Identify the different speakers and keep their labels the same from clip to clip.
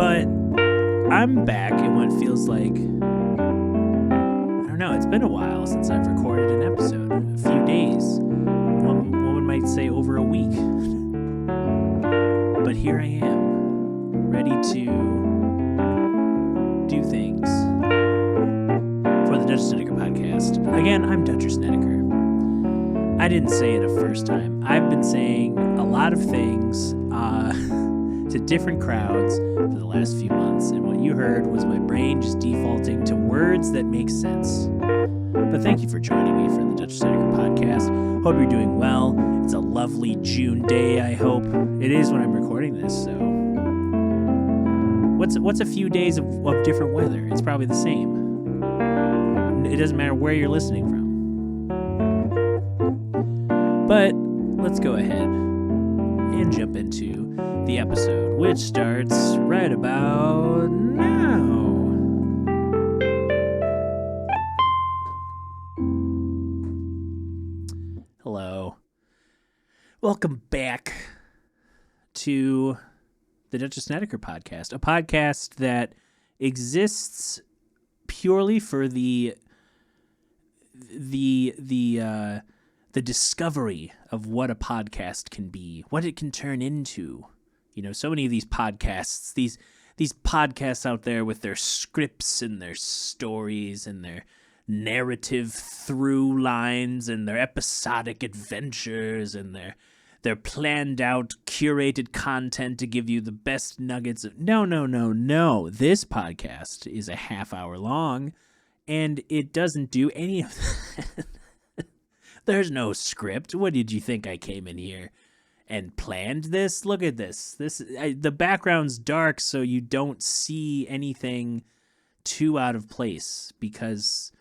Speaker 1: But I'm back in what feels like, I don't know, it's been a while since I've recorded an episode. A few days. One woman might say over a week. But here I am, ready to do things for the Dutch Snedeker podcast. Again, I'm Dutcher Snedeker. I didn't say it a first time. I've been saying a lot of things to different crowds for the last few months, and what you heard was my brain just defaulting to words that make sense. But thank you for joining me for the Dutch Snedeker podcast. Hope you're doing well. It's a lovely June day, I hope. It is when I'm recording this, so... What's a few days of different weather? It's probably the same. It doesn't matter where you're listening from. But let's go ahead and jump into the episode, which starts right about now. Hello. Welcome back to the Dutch Snedeker podcast, a podcast that exists purely for the discovery of what a podcast can be, what it can turn into. You know, so many of these podcasts, these podcasts out there with their scripts and their stories and their narrative through lines and their episodic adventures and their planned out, curated content to give you the best nuggets of... No. This podcast is a half hour long, and it doesn't do any of that. There's no script. What did you think I came in here and planned this? Look at this. The background's dark, so you don't see anything too out of place because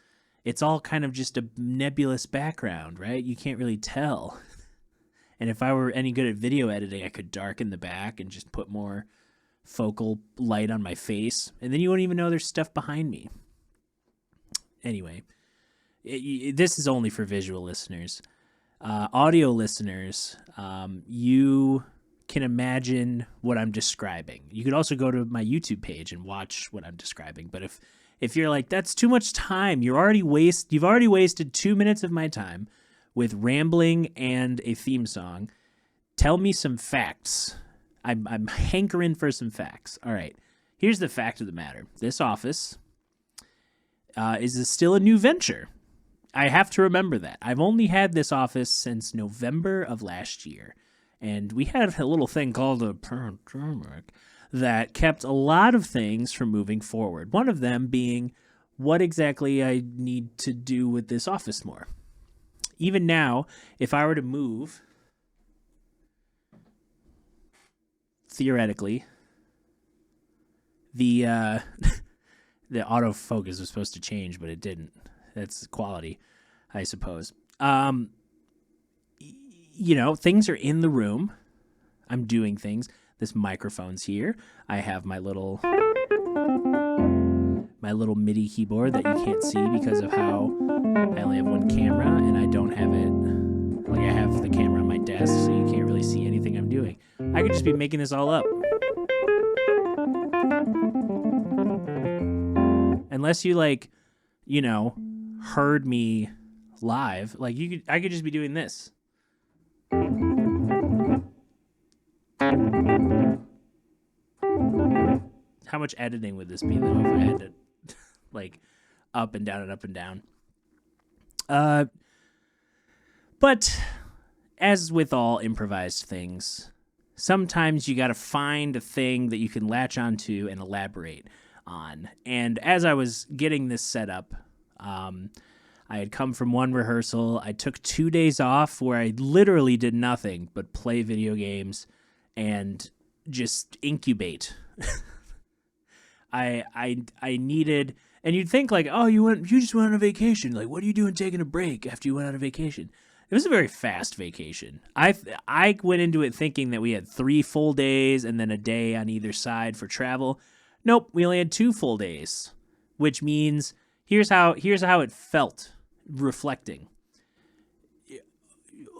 Speaker 1: it's all kind of just a nebulous background, right? You can't really tell. And if I were any good at video editing, I could darken the back and just put more focal light on my face, and then you wouldn't even know there's stuff behind me. Anyway, this is only for visual listeners. Audio listeners, you can imagine what I'm describing. You could also go to my YouTube page and watch what I'm describing. But if you're like, that's too much time, you've already wasted 2 minutes of my time with rambling and a theme song. Tell me some facts. I'm hankering for some facts. All right, here's the fact of the matter. This office is still a new venture. I have to remember that. I've only had this office since November of last year, and we had a little thing called a pandemic that kept a lot of things from moving forward. One of them being what exactly I need to do with this office more. Even now, if I were to move, theoretically, the autofocus was supposed to change, but it didn't. That's quality, I suppose. You know, things are in the room. I'm doing things. This microphone's here. I have my little MIDI keyboard that you can't see because of how I only have one camera and I don't have it. Like, I have the camera on my desk, so you can't really see anything I'm doing. I could just be making this all up. Unless you, like, you know, heard me live, like I could just be doing this. How much editing would this be though if I had to like up and down and up and down? But as with all improvised things, sometimes you got to find a thing that you can latch onto and elaborate on. And as I was getting this set up, I had come from one rehearsal. I took 2 days off where I literally did nothing but play video games and just incubate. I needed, and you'd think like, oh, you just went on a vacation. Like, what are you doing taking a break after you went on a vacation? It was a very fast vacation. I went into it thinking that we had 3 full days and then a day on either side for travel. Nope, we only had 2 full days, which means here's how it felt reflecting.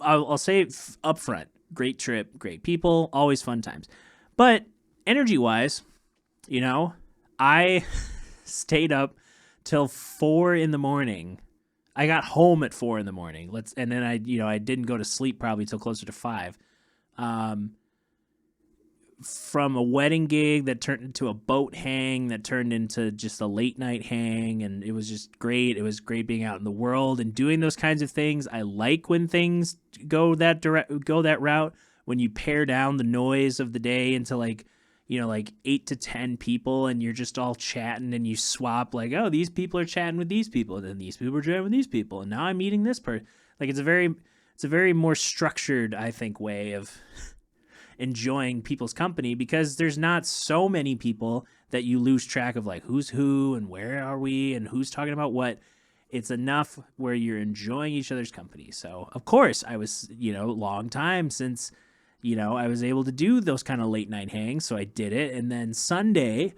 Speaker 1: I'll say it up front. Great trip, great people, always fun times. But energy-wise, You know, I stayed up till 4 in the morning. I got home at 4 in the morning. And then I didn't go to sleep probably till closer to 5. Um, from a wedding gig that turned into a boat hang that turned into just a late night hang, and it was just great. It was great being out in the world and doing those kinds of things. I like when things go that route, when you pare down the noise of the day into like 8 to 10 people, and you're just all chatting, and you swap like, oh, these people are chatting with these people, and then these people are chatting with these people, and now I'm meeting this person. Like it's a very more structured, I think, way of enjoying people's company, because there's not so many people that you lose track of like who's who and where are we and who's talking about what. It's enough where you're enjoying each other's company. So of course I was, long time since, I was able to do those kind of late night hangs. So I did it. And then Sunday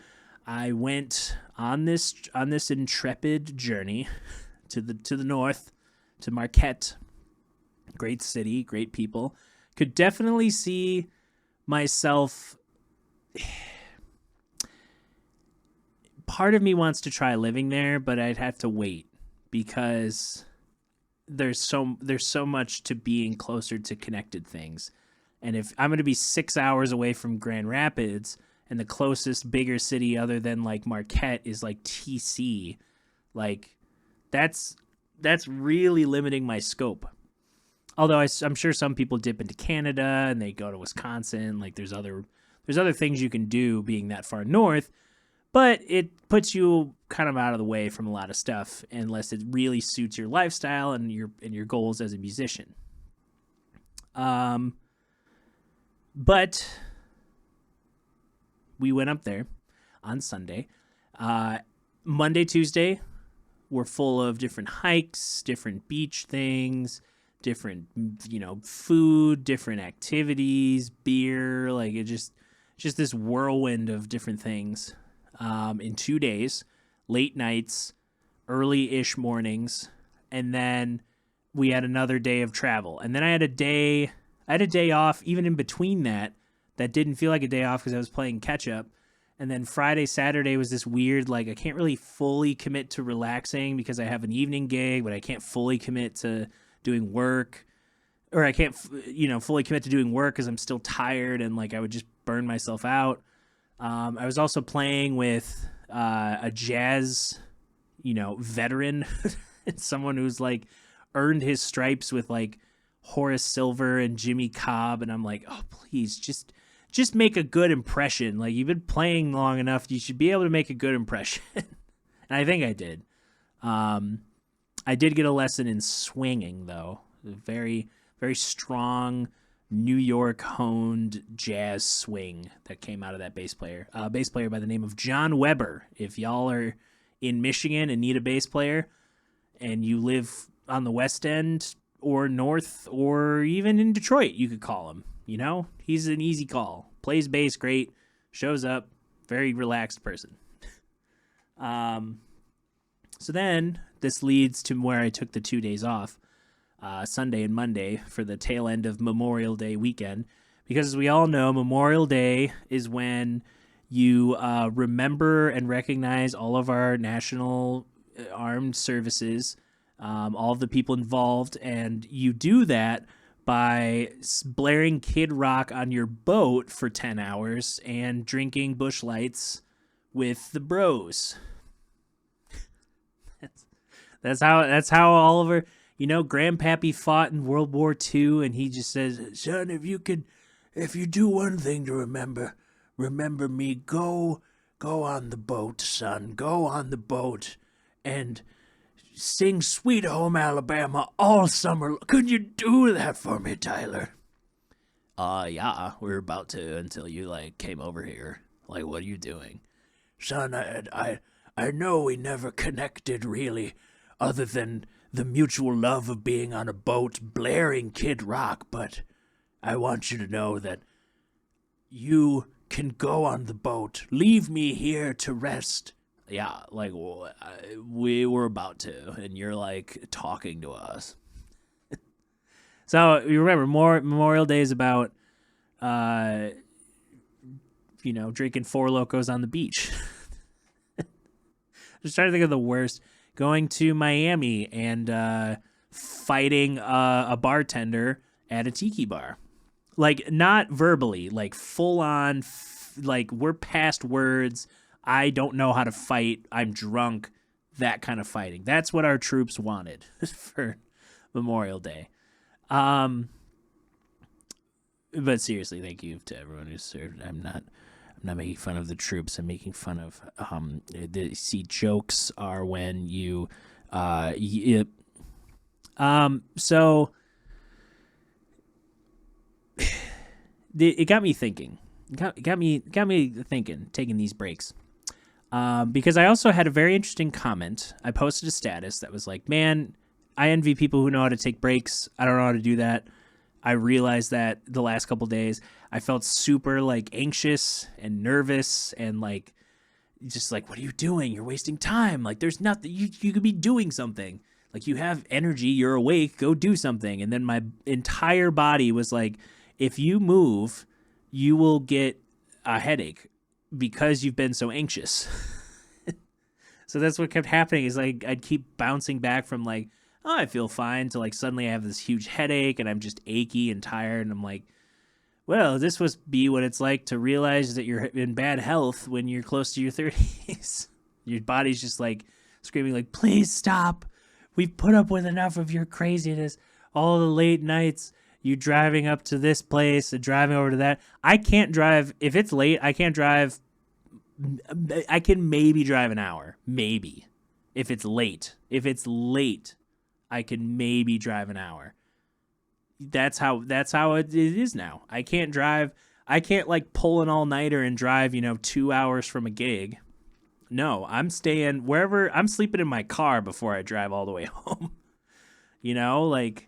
Speaker 1: I went on this intrepid journey to the north, to Marquette. Great city, great people. Could definitely see myself. Part of me wants to try living there, but I'd have to wait, because there's so much to being closer to connected things. And if I'm going to be 6 hours away from Grand Rapids, and the closest bigger city other than like Marquette is like TC, like that's really limiting my scope. Although I'm sure some people dip into Canada and they go to Wisconsin. Like there's other things you can do being that far north, but it puts you kind of out of the way from a lot of stuff unless it really suits your lifestyle and your goals as a musician. But we went up there on Sunday. Monday, Tuesday were full of different hikes, different beach things, different, food, different activities, beer, like it just this whirlwind of different things in 2 days, late nights, early-ish mornings, and then we had another day of travel. And then I had a day off even in between that didn't feel like a day off because I was playing catch up. And then Friday, Saturday was this weird, like I can't really fully commit to relaxing because I have an evening gig, but I can't fully commit to doing work, or I can't, fully commit to doing work because I'm still tired and like I would just burn myself out. I was also playing with a jazz, veteran, someone who's like earned his stripes with like Horace Silver and Jimmy Cobb, and I'm like, oh, please, just make a good impression. Like you've been playing long enough, you should be able to make a good impression. And I think I did. I did get a lesson in swinging, though. A very, very strong New York honed jazz swing that came out of that bass player. A bass player by the name of John Weber. If y'all are in Michigan and need a bass player and you live on the West End or North or even in Detroit, you could call him. He's an easy call. Plays bass great, shows up, very relaxed person. So then this leads to where I took the 2 days off, Sunday and Monday, for the tail end of Memorial Day weekend. Because as we all know, Memorial Day is when you remember and recognize all of our national armed services, all of the people involved, and you do that by blaring Kid Rock on your boat for 10 hours and drinking Busch Lights with the bros. That's how Oliver, Grandpappy fought in World War II, and he just says, son, if you do one thing to remember me, go on the boat, son, go on the boat and sing Sweet Home Alabama all summer. Could you do that for me, Tyler? Yeah, we were about to until you, came over here. Like, what are you doing? Son, I know we never connected, really, other than the mutual love of being on a boat blaring Kid Rock, but I want you to know that you can go on the boat. Leave me here to rest. Yeah, we were about to, and you're, talking to us. So, you remember, Memorial Day is about drinking Four Locos on the beach. Just trying to think of the worst. Going to Miami and fighting a bartender at a tiki bar. Like, not verbally, like full on, like we're past words. I don't know how to fight. I'm drunk. That kind of fighting. That's what our troops wanted for Memorial Day. But seriously, thank you to everyone who served. I'm not making fun of the troops. I'm making fun of jokes are when you so it got me thinking. Got me thinking, taking these breaks. Because I also had a very interesting comment. I posted a status that was like, man, I envy people who know how to take breaks. I don't know how to do that. I realized that the last couple days I felt super like anxious and nervous and like, just like, what are you doing? You're wasting time. Like, there's nothing, you could be doing something. Like, you have energy, you're awake, go do something. And then my entire body was like, if you move, you will get a headache because you've been so anxious. So that's what kept happening is like, I'd keep bouncing back from like, oh, I feel fine, to like suddenly I have this huge headache and I'm just achy and tired. And I'm like, well, this must be what it's like to realize that you're in bad health when you're close to your 30s. Your body's just like screaming like, please stop. We've put up with enough of your craziness. All the late nights, you driving up to this place and driving over to that. I can't drive. If it's late, I can't drive. I can maybe drive an hour. Maybe. If it's late. I can maybe drive an hour. That's how it is now. I can't drive. I can't like pull an all-nighter and drive, 2 hours from a gig. No, I'm staying wherever. I'm sleeping in my car before I drive all the way home. Like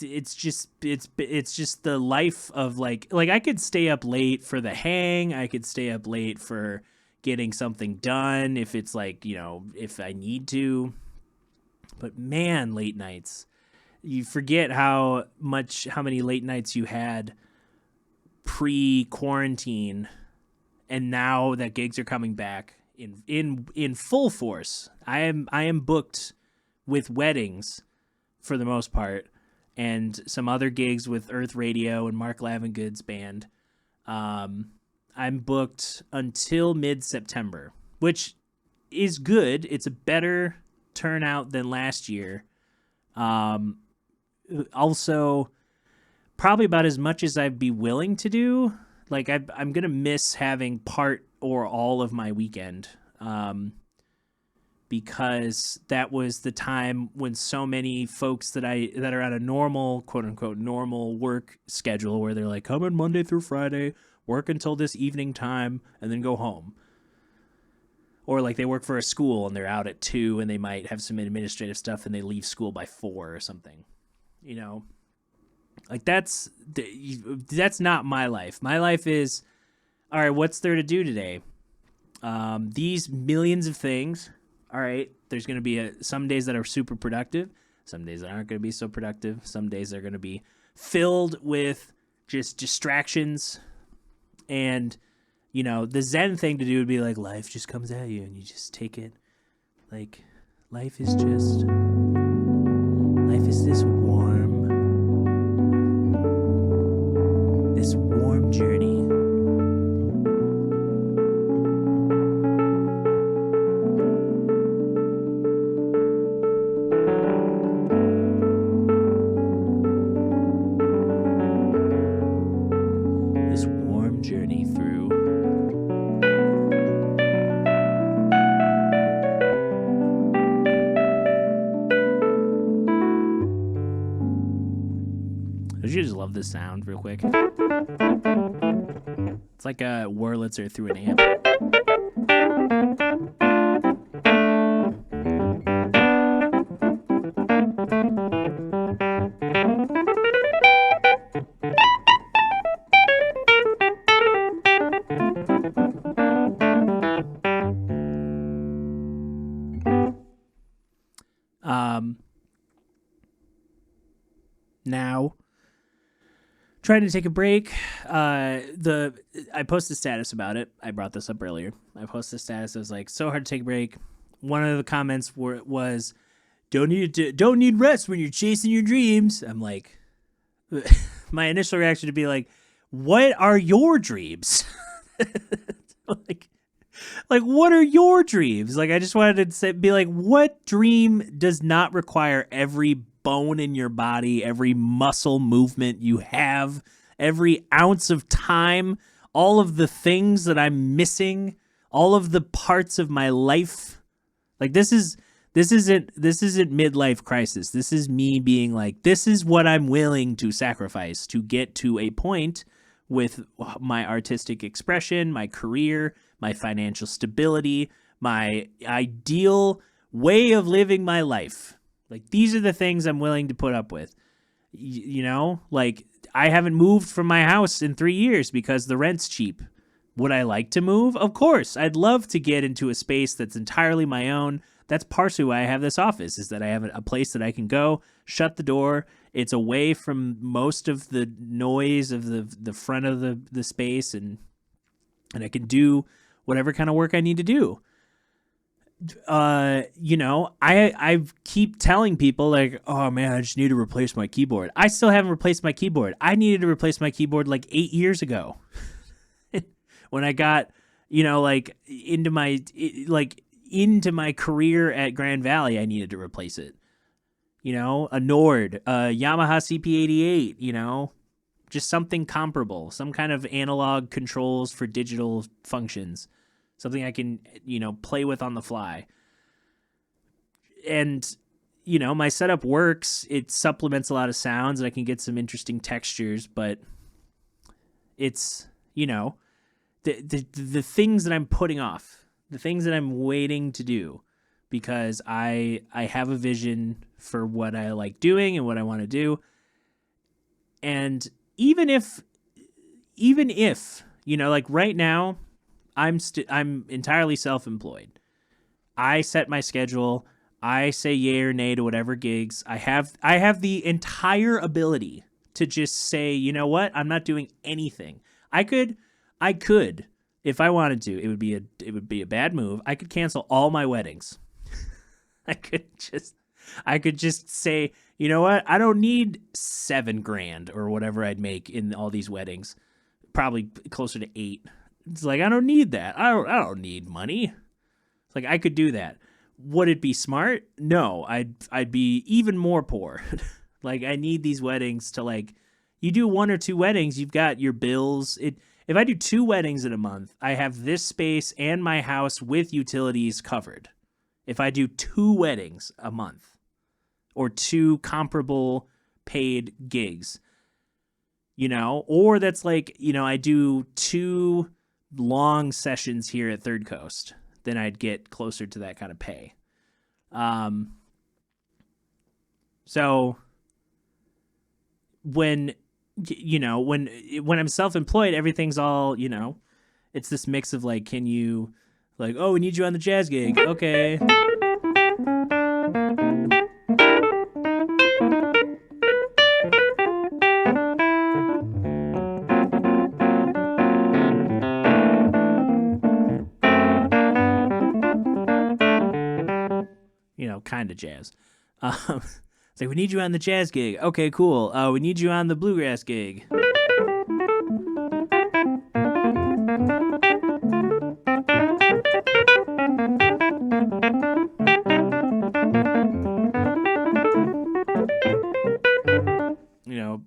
Speaker 1: it's just the life of like I could stay up late for the hang. I could stay up late for getting something done if it's like, if I need to. But man, late nights. You forget how many late nights you had pre-quarantine, and now that gigs are coming back in full force. I am booked with weddings for the most part, and some other gigs with Earth Radio and Mark Lavengood's band. I'm booked until mid-September, which is good. It's a better turnout than last year. Also, probably about as much as I'd be willing to do. Like, I'm going to miss having part or all of my weekend, because that was the time when so many folks that are on a normal, quote unquote, normal work schedule where they're like, come in Monday through Friday, work until this evening time, and then go home. Or like they work for a school and they're out at 2 and they might have some administrative stuff and they leave school by 4 or something. Like that's not my life. My life is, all right, what's there to do today? These millions of things. All right, there's going to be some days that are super productive, some days that aren't going to be so productive, some days they're going to be filled with just distractions. And, the Zen thing to do would be like, life just comes at you and you just take it. Like, life is this warm journey. This warm journey through Don't you just love this sound real quick? It's like a Wurlitzer through an amp. Now, trying to take a break. I posted a status about it. I brought this up earlier. I posted a status. I was like, so hard to take a break. One of the comments was, don't need rest when you're chasing your dreams. I'm like, my initial reaction to be like, what are your dreams? like what are your dreams? Like, I just wanted to be like, what dream does not require every bone in your body, every muscle movement you have, every ounce of time, all of the things that I'm missing, all of the parts of my life? Like, this isn't midlife crisis. This is me being like, this is what I'm willing to sacrifice to get to a point with my artistic expression, my career, my financial stability, my ideal way of living my life. Like, these are the things I'm willing to put up with. You know, like, I haven't moved from my house in 3 years because the rent's cheap. Would I like to move? Of course. I'd love to get into a space that's entirely my own. That's partially why I have this office, is that I have a place that I can go, shut the door. It's away from most of the noise of the front of the space, and I can do whatever kind of work I need to do. You know, I keep telling people like, oh man, I just need to replace my keyboard. I still haven't replaced my keyboard. I needed to replace my keyboard like 8 years ago. When I got, you know, like into my career at Grand Valley, I needed to replace it. You know, a Nord, a Yamaha CP88, you know, just something comparable, some kind of analog controls for digital functions, something I can, you know, play with on the fly. And, you know, my setup works. It supplements a lot of sounds and I can get some interesting textures, but it's, you know, the things that I'm putting off, the things that I'm waiting to do, because I have a vision for what I like doing and what I want to do. And even if, you know, like right now, I'm entirely self-employed. I set my schedule. I say yay or nay to whatever gigs. I have the entire ability to just say, you know what? I'm not doing anything. I could, if I wanted to. It would be a bad move. I could cancel all my weddings. I could just say, you know what? I don't need $7,000 or whatever I'd make in all these weddings. Probably closer to 8. It's like, I don't need that. I don't need money. It's like, I could do that. Would it be smart? No, I'd be even more poor. Like, I need these weddings to, like, you do 1 or 2 weddings, you've got your bills. If I do 2 weddings in a month, I have this space and my house with utilities covered. If I do 2 weddings a month or 2 comparable paid gigs, you know, or that's like, you know, I do 2 long sessions here at Third Coast, then I'd get closer to that kind of pay. So when, you know, when I'm self-employed, everything's all, you know, it's this mix of like, can you, like, oh, we need you on the jazz gig. Okay. You know, kind of jazz. It's like, we need you on the jazz gig. Okay, cool. We need you on the bluegrass gig. You know,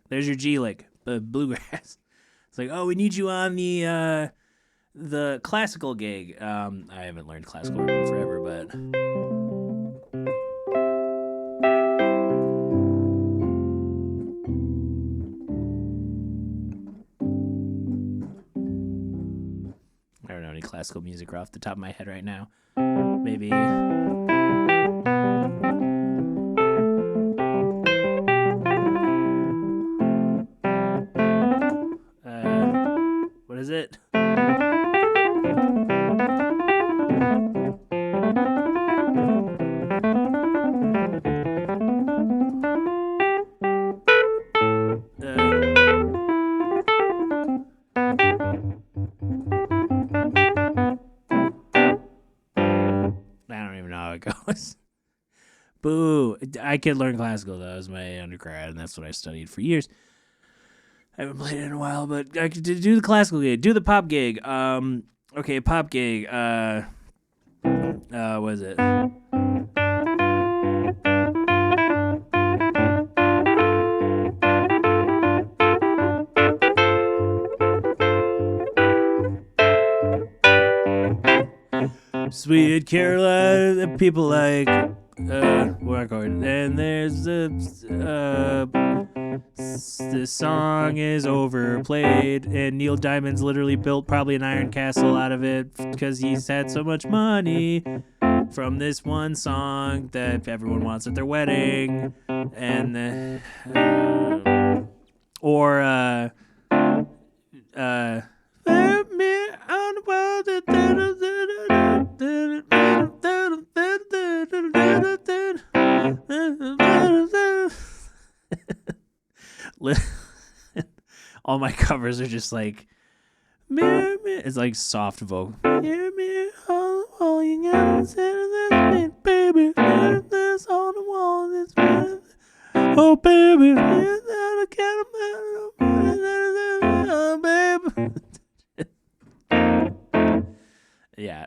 Speaker 1: there's your G lick, bluegrass. It's like, oh, we need you on the classical gig. I haven't learned classical in forever, but I don't know any classical music off the top of my head right now. Maybe what is it? I could learn classical. That was my undergrad, and that's what I studied for years. I haven't played it in a while, but I could do the classical gig, do the pop gig. Okay, pop gig. What is it? Sweet Caroline, people like, we're going, and there's the song is overplayed, and Neil Diamond's literally built probably an iron castle out of it because he's had so much money from this one song that everyone wants at their wedding, and all my covers are just like, it's like soft vocal. All you gotta say to this, baby, this on the wall, this man. Oh, baby, oh, baby. Yeah.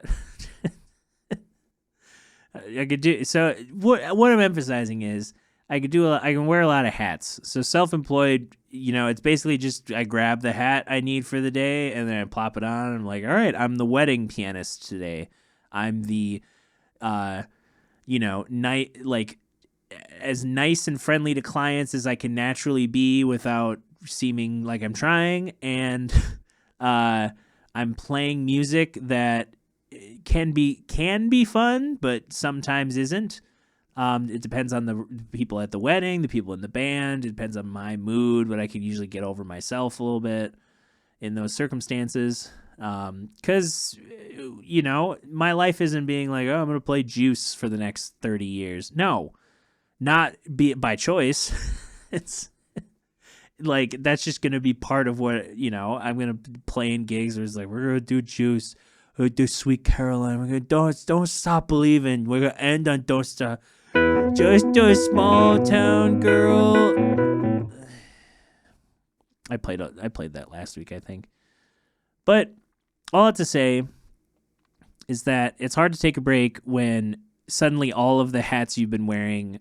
Speaker 1: I could do so. What I'm emphasizing is I can wear a lot of hats. So self-employed, it's basically just I grab the hat I need for the day and then I plop it on. And I'm like, all right, I'm the wedding pianist today. I'm the, as nice and friendly to clients as I can naturally be without seeming like I'm trying. And I'm playing music that can be fun, but sometimes isn't. It depends on the people at the wedding, the people in the band. It depends on my mood, but I can usually get over myself a little bit in those circumstances. Because, my life isn't being like, oh, I'm going to play Juice for the next 30 years. No, not be it by choice. It's like, that's just going to be part of what, I'm going to play in gigs where it's like, we're going to do Juice. We're going to do Sweet Caroline. We're going to don't stop believing. We're going to end on Don't Stop. Just a small town girl. I played that last week, I think. But all I have to say is that it's hard to take a break when suddenly all of the hats you've been wearing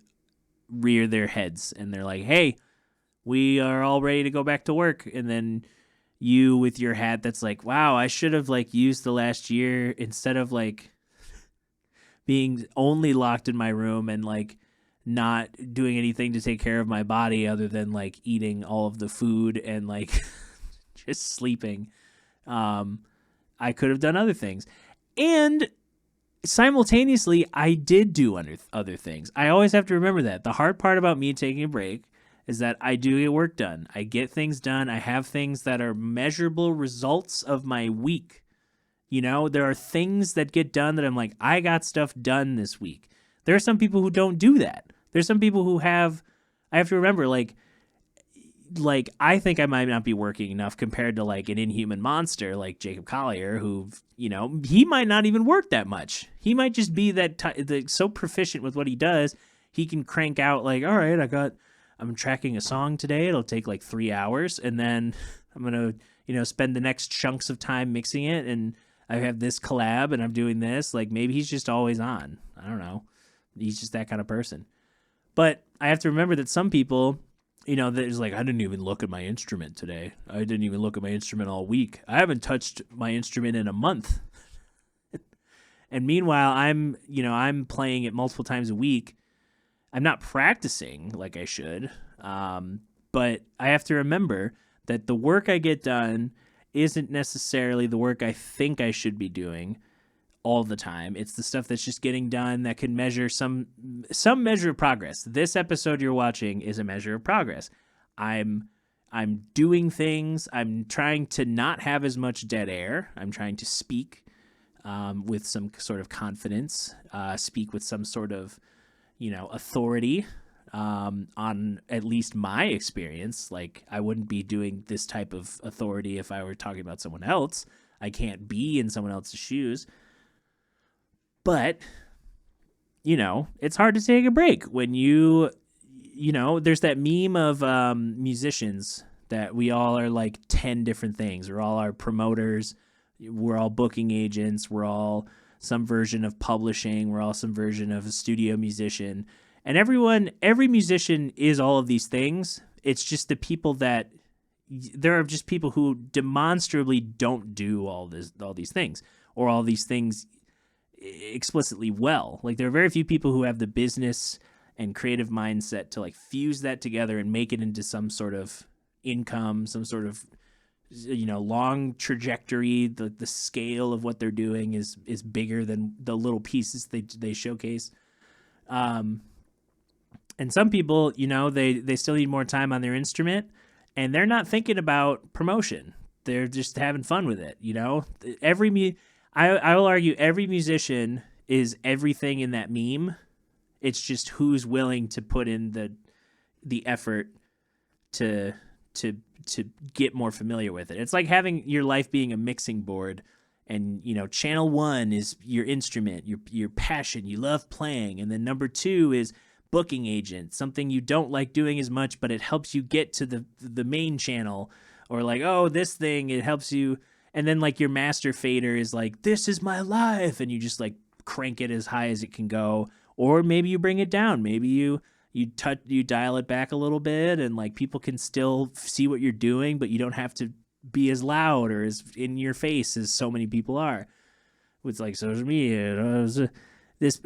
Speaker 1: rear their heads and they're like, hey, we are all ready to go back to work. And then you with your hat that's like, wow, I should have used the last year instead of being only locked in my room and not doing anything to take care of my body other than eating all of the food and just sleeping. I could have done other things. And simultaneously, I did do other things. I always have to remember that. The hard part about me taking a break is that I do get work done. I get things done. I have things that are measurable results of my week. There are things that get done that I'm like, I got stuff done this week. There are some people who don't do that. There's some people who I have to remember, I think I might not be working enough compared to an inhuman monster like Jacob Collier, who, he might not even work that much. He might just be so proficient with what he does. He can crank out all right, I'm tracking a song today. It'll take 3 hours. And then I'm going to, spend the next chunks of time mixing it. And I have this collab and I'm doing this. Maybe he's just always on. I don't know. He's just that kind of person. But I have to remember that some people, there's I didn't even look at my instrument today. I didn't even look at my instrument all week. I haven't touched my instrument in a month. And meanwhile, I'm playing it multiple times a week. I'm not practicing like I should. But I have to remember that the work I get done isn't necessarily the work I think I should be doing all the time. It's the stuff that's just getting done that can measure some measure of progress. This episode you're watching is a measure of progress. I'm doing things. I'm trying to not have as much dead air. I'm trying to speak with some sort of confidence, speak with some sort of, authority on at least my experience. I wouldn't be doing this type of authority if I were talking about someone else. I can't be in someone else's shoes. But it's hard to take a break when there's that meme of musicians that we all are like 10 different things. We're all our promoters. We're all booking agents. We're all some version of publishing. We're all some version of a studio musician. And every musician is all of these things. It's just the people there are just people who demonstrably don't do all these things, or all these things explicitly well. Like, there are very few people who have the business and creative mindset to like fuse that together and make it into some sort of income, some sort of long trajectory. The scale of what they're doing is bigger than the little pieces they showcase. And some people, they still need more time on their instrument, and they're not thinking about promotion. They're just having fun with it. I will argue every musician is everything in that meme. It's just who's willing to put in the effort to get more familiar with it. It's like having your life being a mixing board, and channel 1 is your instrument, your passion, you love playing, and then number 2 is booking agent, something you don't like doing as much, but it helps you get to the main channel, or like, oh, this thing, it helps you. And then like your master fader is like, this is my life, and you just like crank it as high as it can go. Or maybe you bring it down. Maybe you dial it back a little bit, and like people can still see what you're doing, but you don't have to be as loud or as in your face as so many people are. With like social media, this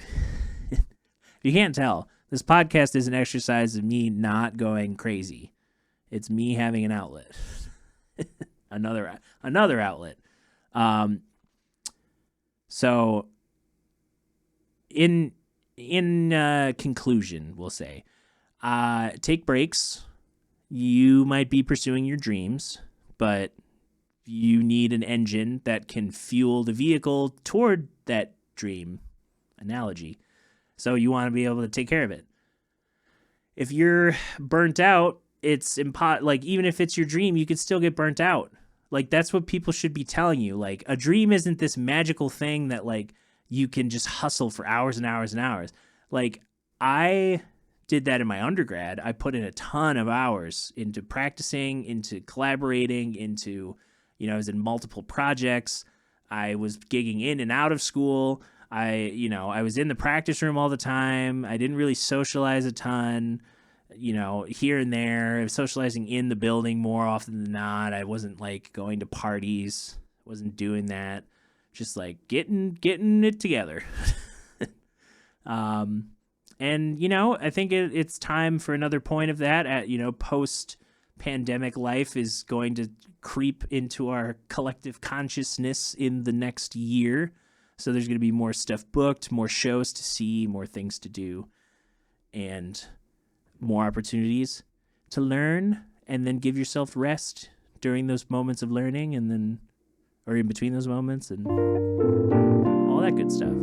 Speaker 1: you can't tell. This podcast is an exercise of me not going crazy. It's me having an outlet. another outlet. So in conclusion, we'll say, take breaks. You might be pursuing your dreams, but you need an engine that can fuel the vehicle toward that dream analogy. So you want to be able to take care of it. If you're burnt out, it's like, even if it's your dream, you could still get burnt out. Like, that's what people should be telling you. Like, a dream isn't this magical thing that like you can just hustle for hours and hours and hours. Like, I did that in my undergrad. I put in a ton of hours into practicing, into collaborating, into, I was in multiple projects. I was gigging in and out of school. I was in the practice room all the time. I didn't really socialize a ton, here and there. I was socializing in the building more often than not. I wasn't like going to parties. Wasn't doing that. Just like getting it together. And, I think it's time for another point of that. Post-pandemic life is going to creep into our collective consciousness in the next year. So there's going to be more stuff booked, more shows to see, more things to do, and more opportunities to learn, and then give yourself rest during those moments of learning, and then, or in between those moments, and all that good stuff.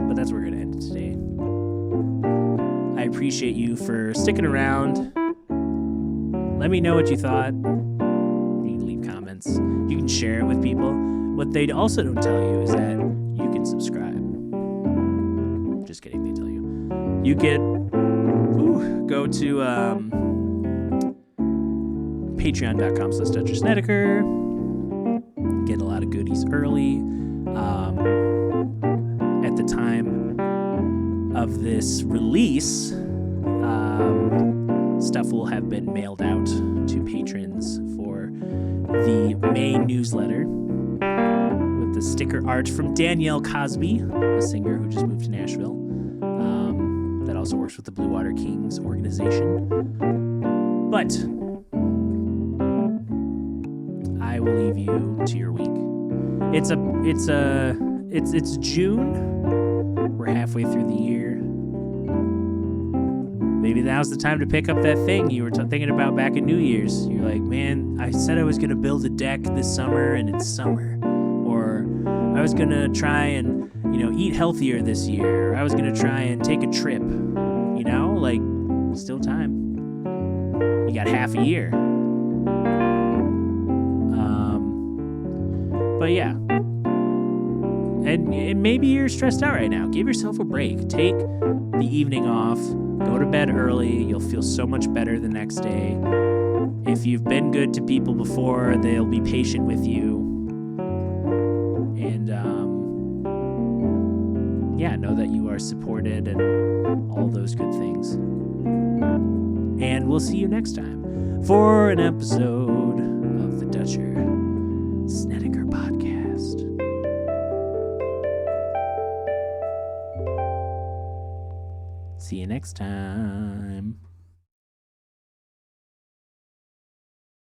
Speaker 1: But that's where we're going to end it today. I appreciate you for sticking around. Let me know what you thought. You can leave comments. You can share it with people. What they also don't tell you is that you can subscribe. Just kidding, they tell you. You can go to patreon.com/Snedeker. Get a lot of goodies early. At the time of this release, stuff will have been mailed out to patrons for the May newsletter, with the sticker art from Danielle Cosby, a singer who just moved to Nashville, that also works with the Blue Water Kings organization. But I will leave you to your week. It's June. We're halfway through the year. Maybe now's the time to pick up that thing you were thinking about back in New Year's. You're like, man, I said I was going to build a deck this summer, and it's summer. Or I was going to try and, eat healthier this year. Or I was going to try and take a trip. Still time. You got half a year. But yeah. And maybe you're stressed out right now. Give yourself a break. Take the evening off. Go to bed early. You'll feel so much better the next day. If you've been good to people before, they'll be patient with you. And know that you are supported and all those good things. And we'll see you next time for an episode of the Dutcher Snedeker podcast. See you next time.